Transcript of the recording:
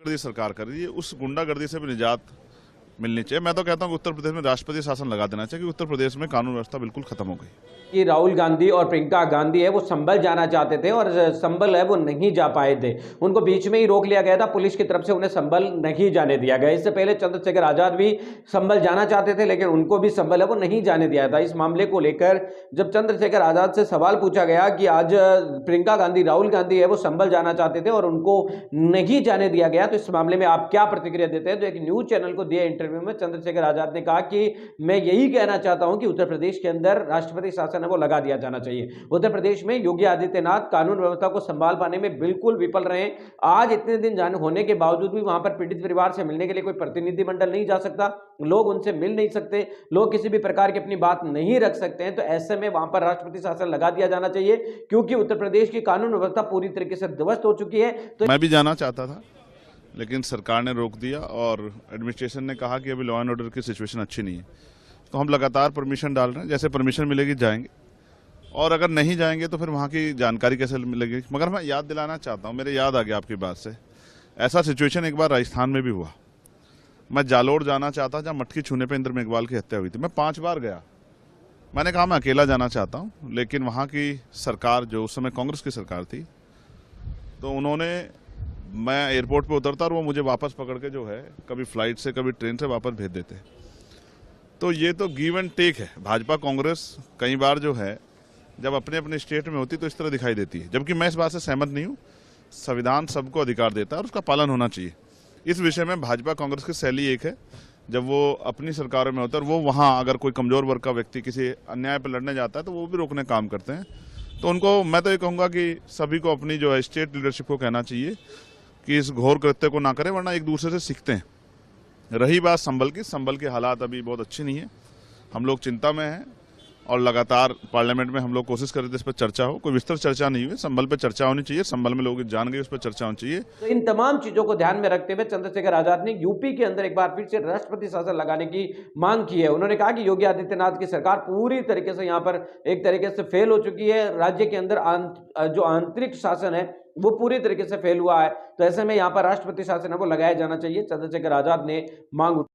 गुंडागर्दी सरकार कर रही है, उस गुंडागर्दी से भी निजात मिलनी चाहिए। मैं तो कहता हूँ कि उत्तर प्रदेश में राष्ट्रपति शासन लगा देना चाहिए, कि उत्तर प्रदेश में कानून व्यवस्था बिल्कुल खत्म हो गई। कि राहुल गांधी और प्रियंका गांधी है वो संभल जाना चाहते थे और संभल है वो नहीं जा पाए थे। उनको बीच में ही रोक लिया गया था, पुलिस की तरफ से उन्हें संभल नहीं जाने दिया गया। इससे पहले चंद्रशेखर आजाद भी संभल जाना चाहते थे, लेकिन उनको भी संभल है वो नहीं जाने दिया था। इस मामले को लेकर जब चंद्रशेखर आजाद से सवाल पूछा गया कि आज प्रियंका गांधी, राहुल गांधी है वो संभल जाना चाहते थे और उनको नहीं जाने दिया गया, तो इस मामले में आप क्या प्रतिक्रिया देते हैं? तो एक न्यूज चैनल को दिए इंटरव्यू में चंद्रशेखर आजाद ने कहा कि मैं यही कहना चाहता हूं कि उत्तर प्रदेश के अंदर राष्ट्रपति शासन है वो लगा दिया जाना चाहिए। उत्तर प्रदेश में योगी आदित्यनाथ कानून व्यवस्था को संभाल पाने में बिल्कुल विफल रहे। आज इतने दिन जाने होने के बावजूद भी वहां पर पीड़ित परिवार से मिलने के लिए कोई प्रतिनिधिमंडल नहीं जा सकता, लोग उनसे मिल नहीं सकते, लोग किसी भी प्रकार की अपनी बात नहीं रख सकते हैं। तो ऐसे में वहां पर राष्ट्रपति शासन लगा दिया जाना चाहिए, क्योंकि उत्तर प्रदेश की कानून व्यवस्था पूरी तरीके से ध्वस्त हो चुकी है। तो मैं भी जाना चाहता था, लेकिन सरकार ने रोक दिया और एडमिनिस्ट्रेशन ने कहा कि अभी लॉ एंड ऑर्डर की सिचुएशन अच्छी नहीं है। तो हम लगातार परमिशन डाल रहे हैं, जैसे परमिशन मिलेगी जाएंगे, और अगर नहीं जाएंगे तो फिर वहाँ की जानकारी कैसे मिलेगी। मगर मैं याद दिलाना चाहता हूँ, मेरे याद आ गया आपकी बात से, ऐसा सिचुएशन एक बार राजस्थान में भी हुआ। मैं जालोर जाना चाहता, जहाँ मटकी छूने पर इंद्र मेघवाल की हत्या हुई थी। मैं 5 बार गया, मैंने कहा मैं अकेला जाना चाहता हूँ, लेकिन वहाँ की सरकार, जो उस समय कांग्रेस की सरकार थी, तो उन्होंने, मैं एयरपोर्ट पे उतरता और वो मुझे वापस पकड़ के जो है कभी फ्लाइट से कभी ट्रेन से वापस भेज देते। तो ये तो गिव एंड टेक है। भाजपा कांग्रेस कई बार जो है जब अपने अपने स्टेट में होती तो इस तरह दिखाई देती है, जबकि मैं इस बात से सहमत नहीं हूँ। संविधान सबको अधिकार देता है और उसका पालन होना चाहिए। इस विषय में भाजपा कांग्रेस की शैली एक है, जब वो अपनी सरकारों में होता है और वो वहाँ अगर कोई कमजोर वर्ग का व्यक्ति किसी अन्याय पर लड़ने जाता है तो वो भी रोकने काम करते हैं। तो उनको मैं तो ये कहूँगा कि सभी को अपनी जो है स्टेट लीडरशिप को कहना चाहिए कि इस घोर कृत्य को ना करें, वरना एक दूसरे से सीखते हैं। रही बात संभल की, संभल के हालात अभी बहुत अच्छे नहीं है, हम लोग चिंता में हैं और लगातार पार्लियामेंट में हम लोग कोशिश कर रहे थे इस पर चर्चा हो। कोई विस्तृत चर्चा नहीं हुई, संभल पे चर्चा होनी चाहिए, संभल में लोग जान गए, उस पर चर्चा होनी चाहिए। तो इन तमाम चीजों को ध्यान में रखते हुए चंद्रशेखर आजाद ने यूपी के अंदर एक बार फिर से राष्ट्रपति शासन लगाने की मांग की है। उन्होंने कहा कि योगी आदित्यनाथ की सरकार पूरी तरीके से यहाँ पर एक तरीके से फेल हो चुकी है। राज्य के अंदर जो आंतरिक शासन है वो पूरी तरीके से फेल हुआ है। तो ऐसे में यहाँ पर राष्ट्रपति शासन है वो लगाया जाना चाहिए, चंद्रशेखर आजाद ने मांग